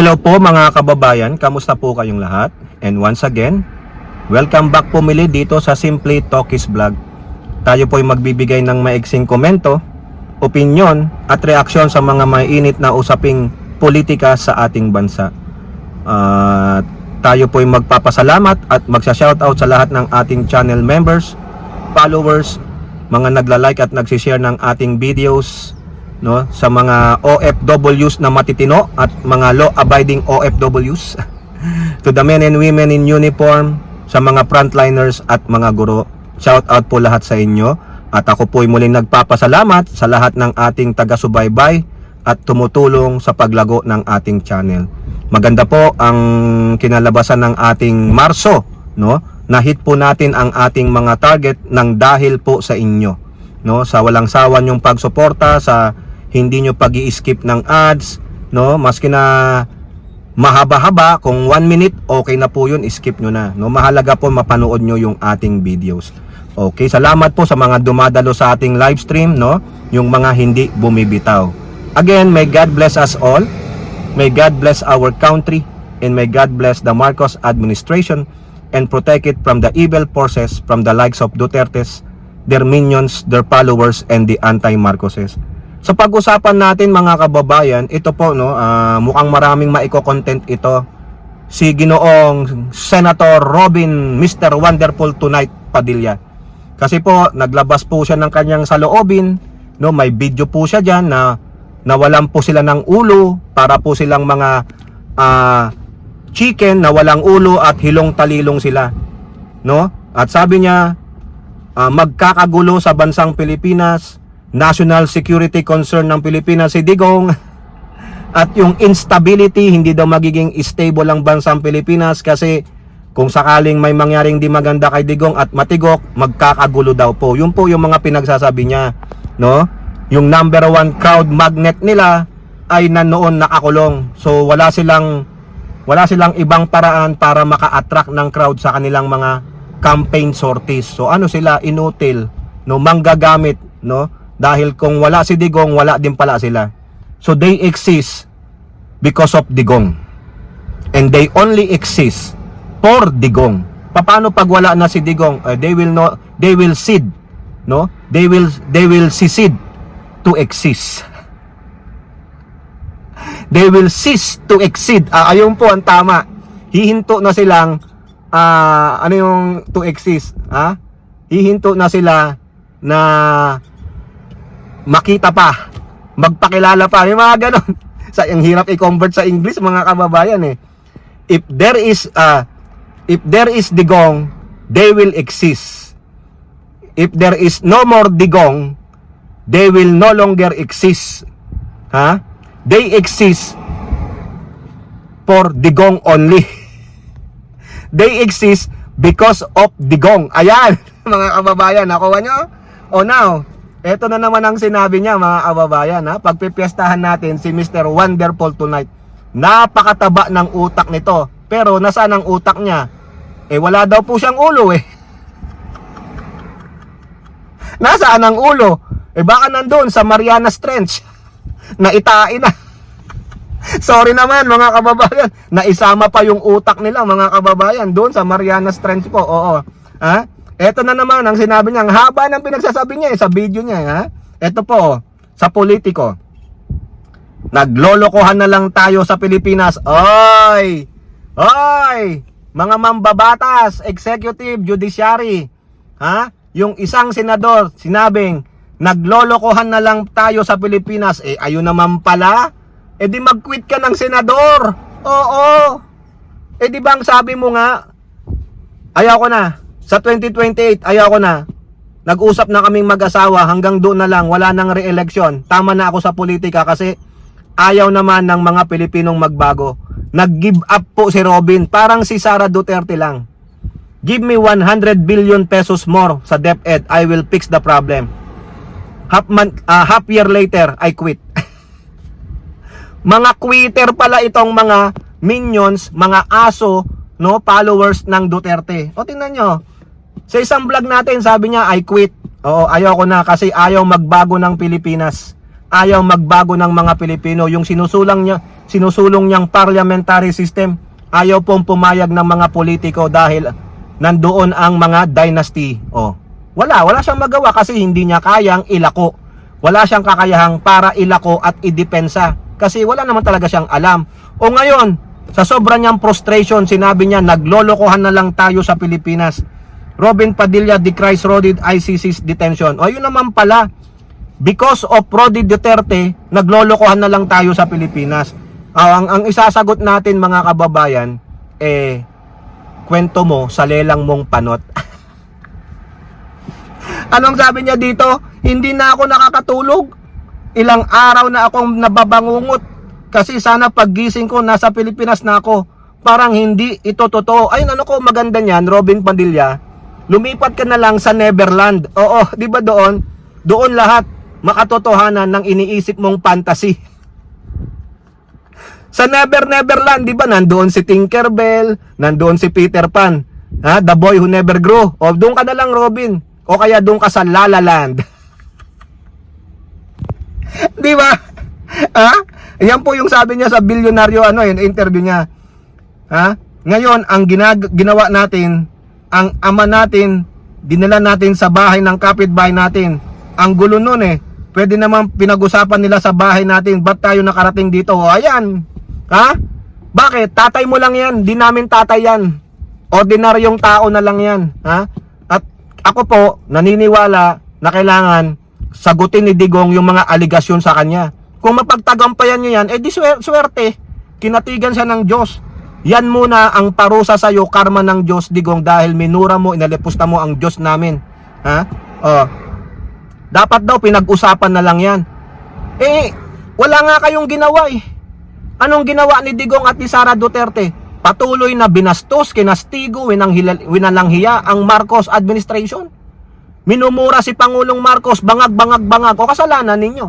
Hello po mga kababayan, kamusta po kayong lahat? And once again, welcome back po muli dito sa Simply Talkies Vlog. Tayo po ay magbibigay ng maiksing komento, opinyon at reaksyon sa mga mainit na usaping politika sa ating bansa. Tayo po ay magpapasalamat at magsha-shoutout sa lahat ng ating channel members, followers, mga nagla-like at nagsishare ng ating videos, no, sa mga OFWs na matitino at mga law-abiding OFWs, to the men and women in uniform, sa mga frontliners at mga guro. Shout out po lahat sa inyo. At ako po ay muling nagpapasalamat sa lahat ng ating taga-subaybay at tumutulong sa paglago ng ating channel. Maganda po ang kinalabasan ng ating Marso, no? Nahit po natin ang ating mga target ng dahil po sa inyo, no? Sa walang sawa nyong pagsuporta, sa hindi nyo pag-i-skip ng ads, no? Maski na mahaba-haba, kung 1 minute, okay na po yun, skip nyo na, no? Mahalaga po mapanood nyo yung ating videos. Okay, salamat po sa mga dumadalo sa ating live stream, no? Yung mga hindi bumibitaw. Again, may God bless us all. May God bless our country, and may God bless the Marcos administration and protect it from the evil forces from the likes of Dutertes, their minions, their followers, and the anti-Marcoses. Sa pag-usapan natin mga kababayan, ito po, no, mukhang maraming maiko-content ito. Si Ginoong Senator Robin Mr. Wonderful Tonight Padilla. Kasi po naglabas po siya ng kanyang saloobin, no, may video po siya diyan na nawalan po sila ng ulo, para po silang mga chicken na walang ulo at hilong talilong sila, no? At sabi niya, magkakagulo sa bansang Pilipinas, national security concern ng Pilipinas si Digong, at yung instability, hindi daw magiging stable ang bansang Pilipinas kasi kung sakaling may mangyaring di maganda kay Digong at matigok, magkakagulo daw po. Yun po yung mga pinagsasabi niya, no? Yung number 1 crowd magnet nila ay nanoon nakakulong. So wala silang ibang paraan para maka-attract ng crowd sa kanilang mga campaign sorties. So ano sila, inutil, no, manggagamit, no? Dahil kung wala si Digong, wala din pala sila. So they exist because of Digong. And they only exist for Digong. Paano pag wala na si Digong? They will cede, no? They will secede to exist. They will cease to exist. Ayun po ang tama. Hihinto na silang ano yung to exist, ha? Hihinto na sila na makita pa, magpakilala pa, yung mga ganon. Ang hirap i-convert sa English mga kababayan eh. If there is Digong, they will exist. If there is no more Digong, they will no longer exist. Ha? They exist for Digong only. They exist because of Digong. Ayan, mga kababayan, nakuha nyo? O now, eto na naman ang sinabi niya mga kababayan, ha? Pagpipiestahan natin si Mr. Wonderful Tonight. Napakataba ng utak nito. Pero nasaan ang utak niya? Wala daw po siyang ulo eh. Nasaan ang ulo? Baka nandun sa Marianas Trench. Naitain na. Sorry naman mga kababayan. Naisama pa yung utak nila mga kababayan doon sa Marianas Trench po. Oo. Ha? Ito na naman ang sinabi niya. Ang haba ng pinagsasabi niya sa video niya. Ha? Ito po, sa politiko. Naglolokohan na lang tayo sa Pilipinas. Oy! Oy! Mga mambabatas, executive, judiciary. Ha? Yung isang senador, sinabing, naglolokohan na lang tayo sa Pilipinas. Ayun naman pala. Di mag-quit ka ng senador. Oo. Di ba ang sabi mo nga, ayaw ko na. Sa 2028, ayaw ko na. Nag-usap na kaming mag-asawa, hanggang doon na lang, wala nang re-election. Tama na ako sa politika kasi ayaw naman ng mga Pilipinong magbago. Nag-give up po si Robin, parang si Sara Duterte lang. Give me 100 billion pesos more sa DepEd, I will fix the problem. Half year later, I quit. Mga quitter pala itong mga minions, mga aso, no, followers ng Duterte. O tingnan nyo, sa isang vlog natin, sabi niya, I quit. Oo, ayaw ko na kasi ayaw magbago ng Pilipinas. Ayaw magbago ng mga Pilipino. Yung sinusulong niyang parliamentary system. Ayaw pong pumayag ng mga politiko dahil nandoon ang mga dynasty. Wala siyang magawa kasi hindi niya kayang ilako. Wala siyang kakayahang para ilako at idepensa kasi wala naman talaga siyang alam. Ngayon, sa sobrang niyang frustration, sinabi niya, naglolokohan na lang tayo sa Pilipinas. Robin Padilla decries Rodi ICC's detention. Yun naman pala, because of Rodi Duterte, naglolokohan na lang tayo sa Pilipinas. Ang isasagot natin mga kababayan, kwento mo sa lelang mong panot. Anong sabi niya dito? Hindi na ako nakakatulog. Ilang araw na akong nababangungot. Kasi sana paggising ko, nasa Pilipinas na ako. Parang hindi ito totoo. Ayun, maganda niyan, Robin Padilla. Lumipat ka na lang sa Neverland. Di ba doon? Doon lahat makatotohanan ng iniisip mong fantasy. Sa Neverland, di ba, nandoon si Tinkerbell, nandoon si Peter Pan, the boy who never grew. Doon ka na lang, Robin. O kaya doon ka sa La La Land. Di ba? Yan po yung sabi niya sa bilyonaryo, yung interview niya. Ngayon, ang ginawa natin, ang ama natin, dinala natin sa bahay ng kapitbahay natin. Ang gulo nun pwede naman pinag-usapan nila sa bahay natin, ba't tayo nakarating dito? Ayan. Bakit? Tatay mo lang yan. Di namin tatay yan. Ordinaryong tao na lang yan. At ako po, naniniwala na kailangan sagutin ni Digong yung mga aligasyon sa kanya. Kung mapagtagampayan niya yan, di swerte. Kinatigan siya ng Diyos. Yan muna ang parusa sa'yo, karma ng Diyos, Digong, dahil minura mo, inalipusta mo ang Diyos namin. Dapat daw pinag-usapan na lang yan. Wala nga kayong ginawa Anong ginawa ni Digong at ni Sara Duterte? Patuloy na binastos, kinastigo, winalanghiya ang Marcos administration. Minumura si Pangulong Marcos, bangag. Kasalanan ninyo.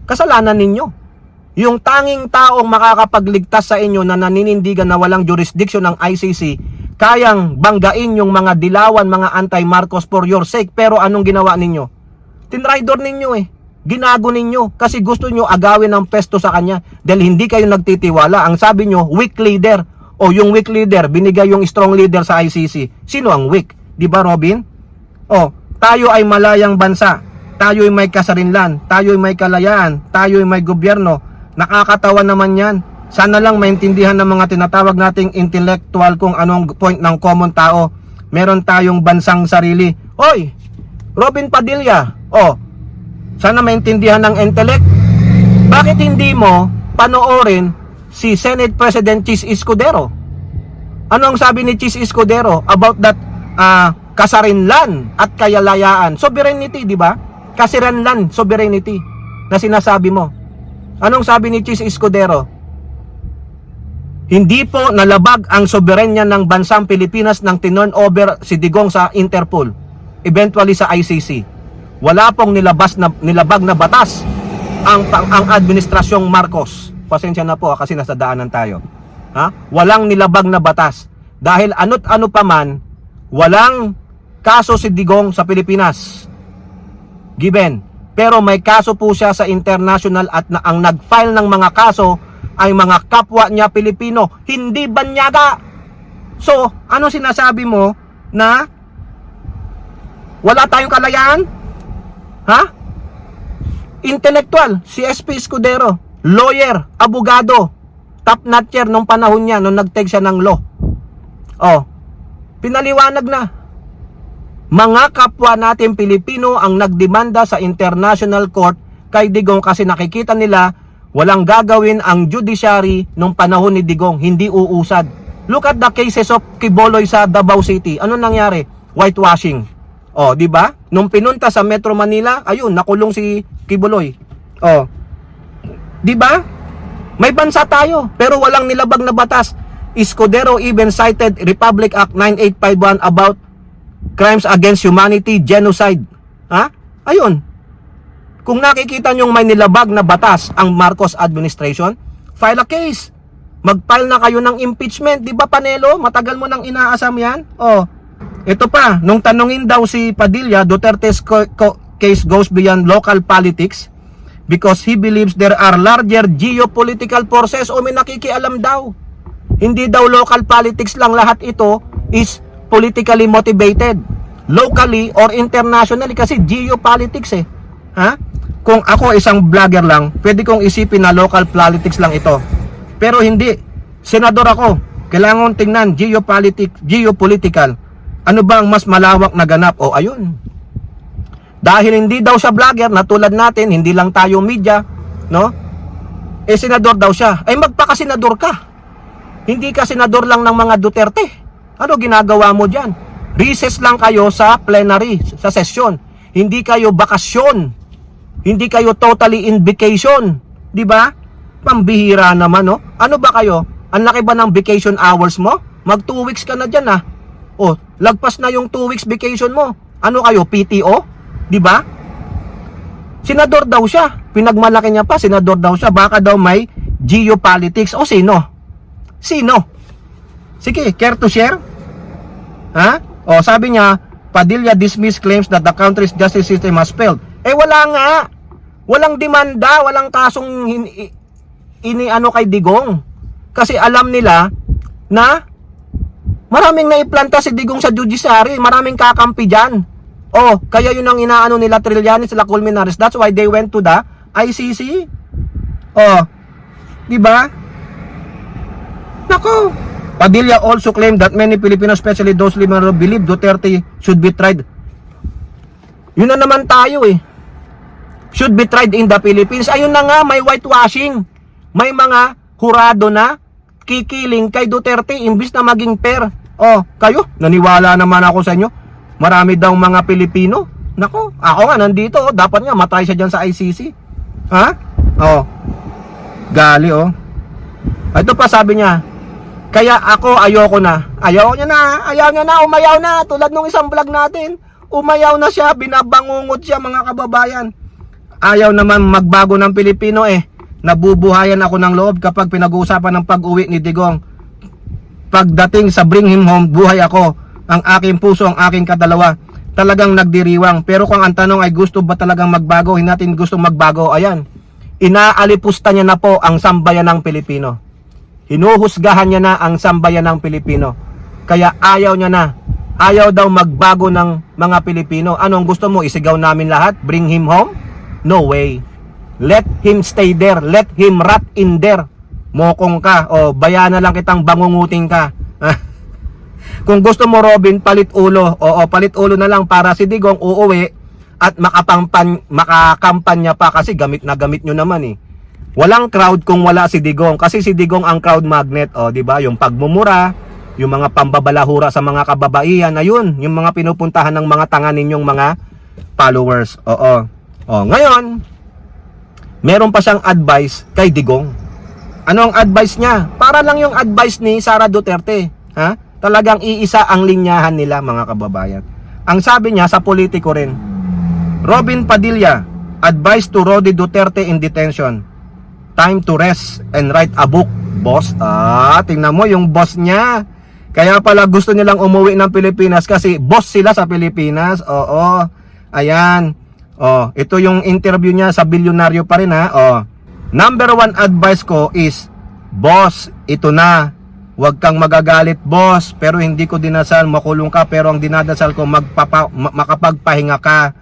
Kasalanan ninyo. Yung tanging taong makakapagligtas sa inyo na naninindigan na walang jurisdiction ng ICC, kayang banggain yung mga dilawan, mga anti-Marcos for your sake. Pero anong ginawa ninyo? Tinraidor ninyo Ginago ninyo kasi gusto nyo agawin ng pesto sa kanya dahil hindi kayo nagtitiwala. Ang sabi nyo, weak leader. Yung weak leader, binigay yung strong leader sa ICC. Sino ang weak? Di ba, Robin? Tayo ay malayang bansa. Tayo ay may kasarinlan. Tayo ay may kalayaan. Tayo ay may gobyerno. Nakakatawa naman yan. Sana lang maintindihan ng mga tinatawag nating intellectual kung anong point ng common tao. Meron tayong bansang sarili. Robin Padilla, sana maintindihan ng intellect. Bakit hindi mo panoorin si Senate President Chis Escudero? Ano ang sabi ni Chis Escudero about that kasarinlan at kayalayaan? Sovereignty, di ba? Kasarinlan, sovereignty na sinasabi mo. Anong sabi ni Chis Escudero? Hindi po nalabag ang soberenya ng bansang Pilipinas nang tinurn over si Digong sa Interpol, eventually sa ICC. Wala pong nilabag na batas ang administrasyong Marcos. Pasensya na po kasi nasa daanan tayo. Walang nilabag na batas. Dahil ano't ano pa man, walang kaso si Digong sa Pilipinas. Given. Pero may kaso po siya sa international at ang nag-file ng mga kaso ay mga kapwa niya Pilipino. Hindi banyaga. So, ano sinasabi mo na wala tayong kalayaan? Intellectual, si SP Escudero, lawyer, abogado, top notcher nung panahon niya, nung nag-take siya ng law. Pinaliwanag na. Mga kapwa natin Pilipino ang nagdemanda sa International Court kay Digong kasi nakikita nila walang gagawin ang judiciary nung panahon ni Digong, hindi uusad. Look at the cases of Quiboloy sa Davao City. Ano nangyari? Whitewashing. Di ba? Nung pinunta sa Metro Manila, ayun, nakulong si Quiboloy. Di ba? May bansa tayo, pero walang nilabag na batas. Escudero even cited Republic Act 9851 about crimes against humanity, genocide. Ayun. Kung nakikita nyong may nilabag na batas ang Marcos administration, file a case. Mag-file na kayo ng impeachment. Di ba, Panelo? Matagal mo nang inaasam yan. Ito pa, nung tanungin daw si Padilla, Duterte's case goes beyond local politics. because he believes there are larger geopolitical forces o may nakikialam daw. Hindi daw local politics lang, lahat ito is politically motivated. Locally or internationally kasi geopolitics eh. Ha? Kung ako isang vlogger lang, pwede kong isipin na local politics lang ito. Pero hindi. Senador ako. Kailangan tingnan geopolitical. Ano ba ang mas malawak na ganap? O ayun. Dahil hindi daw siya vlogger na tulad natin, hindi lang tayo media, no? Eh senador daw siya. Ay magpaka-senador ka. Hindi ka senador lang ng mga Duterte. Ano ginagawa mo diyan? Recess lang kayo sa plenary, sa session. Hindi kayo bakasyon. Hindi kayo totally in vacation, 'di ba? Pambihira naman, no? Ano ba kayo? Ang laki ba ng vacation hours mo? Mag 2 weeks ka na diyan, ah. Oh, lagpas na yung 2 weeks vacation mo. Ano kayo, PTO? 'Di ba? Senador daw siya. Pinagmalaki niya pa, senador daw siya. Baka daw may geopolitics. O sino? Sino? Sige, care to share? Ha? O sabi niya, Padilla dismissed claims that the country's justice system has failed. Eh wala nga. Walang demanda, walang kasong iniano kay Digong. Kasi alam nila na maraming naiplanta si Digong sa judiciary, maraming kakampi diyan. Oh, kaya yun ang inaano nila Trillanes, sila Colmenares. That's why they went to the ICC. Oh, di ba? Nako. Padilla also claimed that many Filipinos, especially those living abroad, believe Duterte should be tried. Yun na naman tayo eh. Should be tried in the Philippines. Ayun na nga, may whitewashing. May mga hurado na kikiling kay Duterte imbis na maging fair. Oh, kayo, naniwala naman ako sa inyo. Marami daw mga Pilipino. Nako, ako nga nandito, oh, dapat nga matry siya dyan sa ICC. Ha? Oh. Gali, oh. Ito pa sabi niya, kaya ako ayoko na. Ayaw niya na, umayaw na. Tulad nung isang vlog natin. Umayaw na siya, binabangungot siya mga kababayan. Ayaw naman magbago ng Pilipino eh. Nabubuhayan ako ng loob kapag pinag-uusapan ng pag-uwi ni Digong. Pagdating sa bring him home, buhay ako. Ang aking puso, ang aking kadalawa. Talagang nagdiriwang. Pero kung ang tanong ay gusto ba talagang magbago, hindi natin gusto magbago. Ayan, inaalipusta niya na po ang sambayan ng Pilipino. Hinuhusgahan niya na ang sambayan ng Pilipino. Kaya ayaw niya na. Ayaw daw magbago ng mga Pilipino. Anong gusto mo? Isigaw namin lahat? Bring him home? No way. Let him stay there. Let him rot in there. Mokong ka. O bayana lang kitang bangunguting ka. Kung gusto mo Robin, palit ulo. Oo, palit ulo na lang para si Digong uuwi at makakampanya pa kasi gamit na gamit nyo naman eh. Walang crowd kung wala si Digong kasi si Digong ang crowd magnet, oh, 'di ba? Yung pagmumura, yung mga pambabalahura sa mga kababaihan, ayun, yung mga pinupuntahan ng mga tanga ninyong mga followers. Oo. Oh, ngayon, meron pa siyang advice kay Digong. Ano ang advice niya? Para lang yung advice ni Sara Duterte, ha? Talagang iisa ang linyahan nila mga kababayan. Ang sabi niya sa politiko rin, Robin Padilla, advice to Rodi Duterte in detention. Time to rest and write a book, boss. Tingnan mo yung boss niya. Kaya pala gusto nilang umuwi ng Pilipinas kasi boss sila sa Pilipinas. Oo. Ayan. Oh, ito yung interview niya sa Bilyonaryo pa rin ha. Oh. Number 1 advice ko is, boss, ito na. Huwag kang magagalit, boss. Pero hindi ko dinasal makulong ka, pero ang dinadasal ko makapagpahinga ka.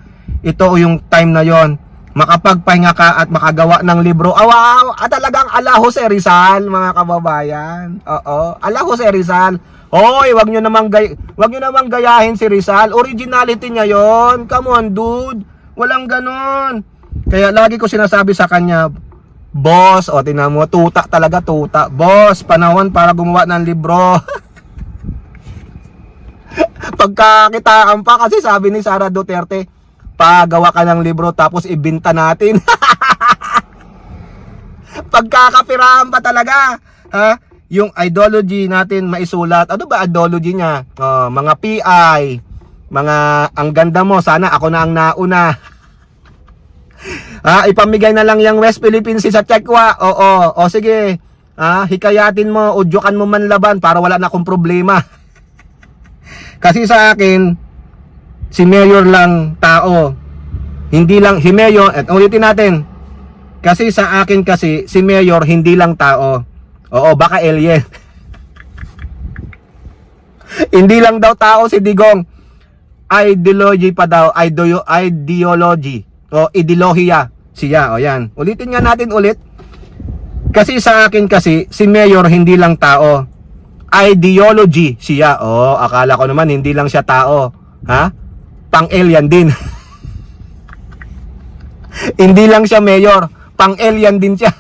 Ito yung time na yon. Makapagpahinga ka at makagawa ng libro. Wow! Talagang ala Jose Rizal, mga kababayan. Oo, ala Jose Rizal. Hoy, wag nyo namang gayahin si Rizal. Originality niya yon. Come on, dude. Walang ganon. Kaya lagi ko sinasabi sa kanya, boss, o tingnan mo, tuta talaga, tuta. Boss, panahon para gumawa ng libro. Pagkakitaan pa kasi sabi ni Sara Duterte, pagawa ka ng libro tapos ibinta natin. Pagkakapirahan pa talaga. Ha? Yung ideology natin maisulat. Ano ba ideology niya? Mga PI, mga ang ganda mo, sana ako na ang nauna. Ipamigay na lang yung West Philippines sa Chekwa. Oo, o sige. Hikayatin mo, udyokan mo man laban para wala na akong problema. Kasi sa akin, si Mayor lang tao. Hindi lang si Mayor, at ulitin natin, Kasi sa akin kasi, si Mayor hindi lang tao. Oo, baka alien. Hindi lang daw tao si Digong. Ideology pa daw. Ideology. O ideolohiya siya. O yan. Ulitin nga natin ulit. Kasi sa akin kasi, si Mayor hindi lang tao. Ideology siya. O, akala ko naman hindi lang siya tao. Ha? Pang-alien din. Hindi lang siya Mayor. Pang-alien din siya.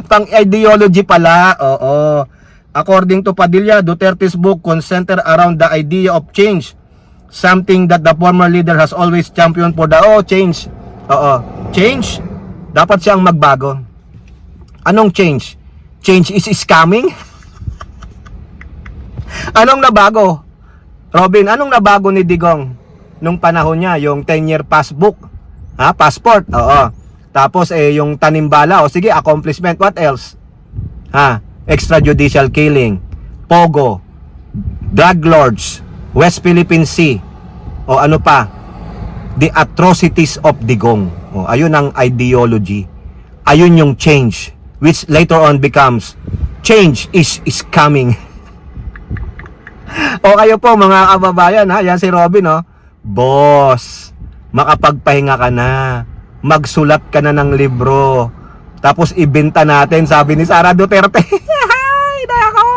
Pang-ideology pala. Oo. According to Padilla, Duterte's book concentrated around the idea of change. Something that the former leader has always championed for the change. Oo. Change? Dapat siyang magbago. Anong change? Change is coming? Anong nabago? Robin, anong nabago ni Digong nung panahon niya? Yung 10-year passbook. Ha? Passport. Oo. Tapos yung tanimbala. O sige, accomplishment. What else? Ha? Extrajudicial killing. Pogo. Drug lords. West Philippine Sea. O ano pa? The atrocities of Digong. O, ayun ang ideology. Ayun yung change. Which later on becomes change is coming. O kayo po mga kababayan ha. Yan si Robin oh. Boss, makapagpahinga ka na. Magsulat ka na ng libro. Tapos ibenta natin, sabi ni Sara Duterte. Ay, nako.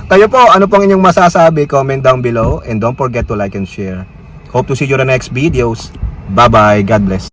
Kayo po, ano pong inyong masasabi? Comment down below. And don't forget to like and share. Hope to see you in the next videos. Bye-bye. God bless.